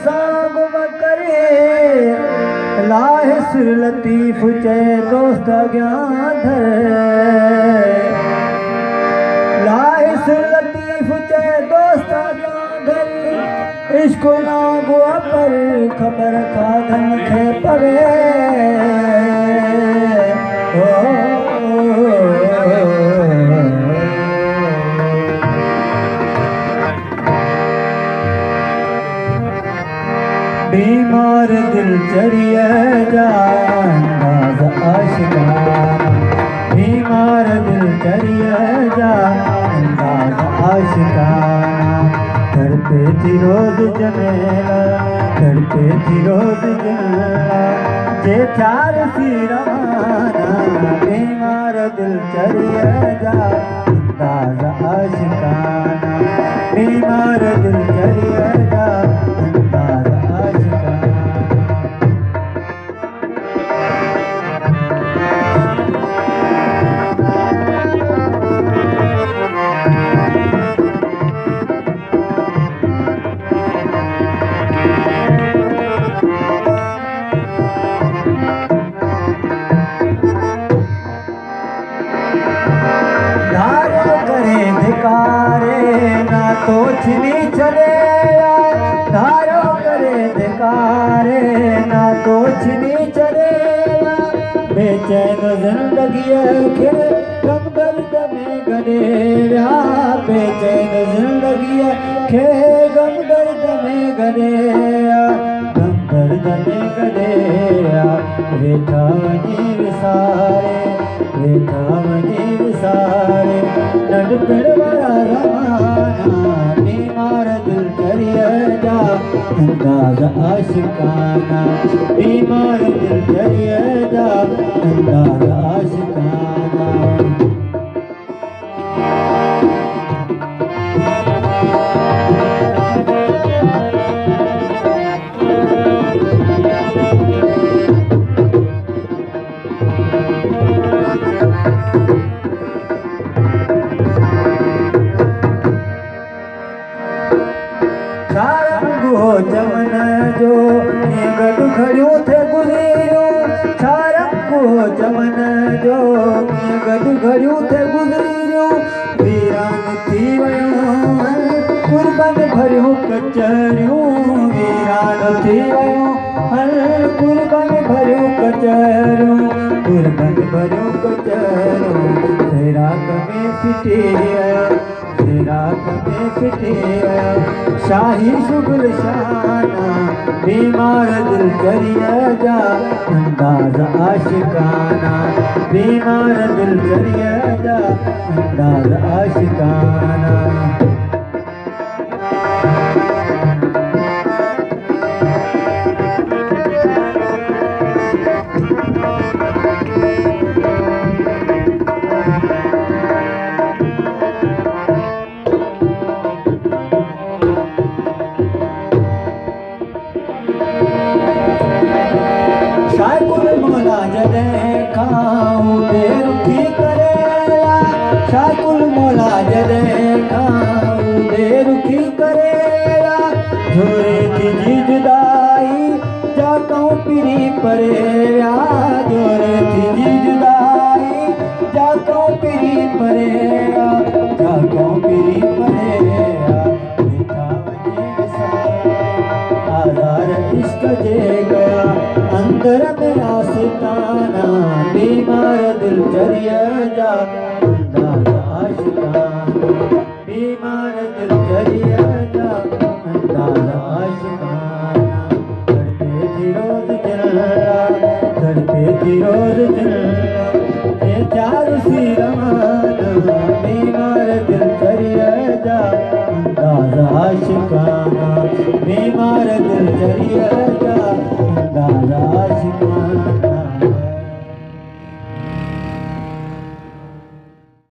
सांग करे लाहिस लतीफ चे दोस्त ज्ञान लाहिस लतीफ चे दोस्त ज्ञान इश्क नागो पर खबर खाधन खे पवे बीमार दिल चढ़िए जा अंदाज आशिकाना बीमार दिल चढ़िए जा अंदाज आशिकाना तड़पे थी रोज जमेला तड़पे थी रोज जमेला जे चार सी रवाना बीमार दिल चढ़िए जा अंदाज आशिकाना बीमार दिल चढ़िए जा अंदाज तो छिनी चले धारो करे धिकारे ना तो छिनी चले बेचैन जिंदगी खे गम दर्द में गडेरा बेचैन जिंदगी खे गम दर्द में गडेरा गम दर्द में गडेरा वेठा वनी विसारे वेठा वनी विसारे नंढपण वारा रवाना बीमार दिल चढ़िए जा अंदाज आशिकाना बीमार दिल चढ़िए जा अंदाज आशिकाना जमन जो गॾु खड़ियूं थे गुज़रियूं छारंगो जमन जो गॾु खड़ियूं थे गुज़रियूं वीरान थी वियूं कुर्बन भरियूं कचरियूं वीरान थी वियूं कुर्बन भरियूं कचरियूं कुर्बन भरियूं कचरियूं फिराक में फिटी फिराक में फिटी शाही शुगल शाना बीमार दिल चढ़िए जा अंदाज आशिकाना बीमार दिल चढ़िए जा अंदाज आशिकाना खाऊं बेरुखी करेला शाकुल मोला जदे खाऊं बेरुखी करेला झोरे थी जी जुदाई जाकूं पिरी परेला झोरे थी जी जुदाई जाकूं पिरी परेला जाकूं पिरी परेला बेटा वजे विसार आज़ार इश्क जे गया अंदर मेरा सिताना बीमार दिल चढ़िए जा अंदाज आशिकाना बीमार दिल चढ़िए जा अंदाज आशिकाना तड़पे थी रोज जलना तड़पे थी रोज जलना ये चार सी रवाना बीमार दिल चढ़िए जा अंदाज आशिकाना बीमार दिल चढ़िए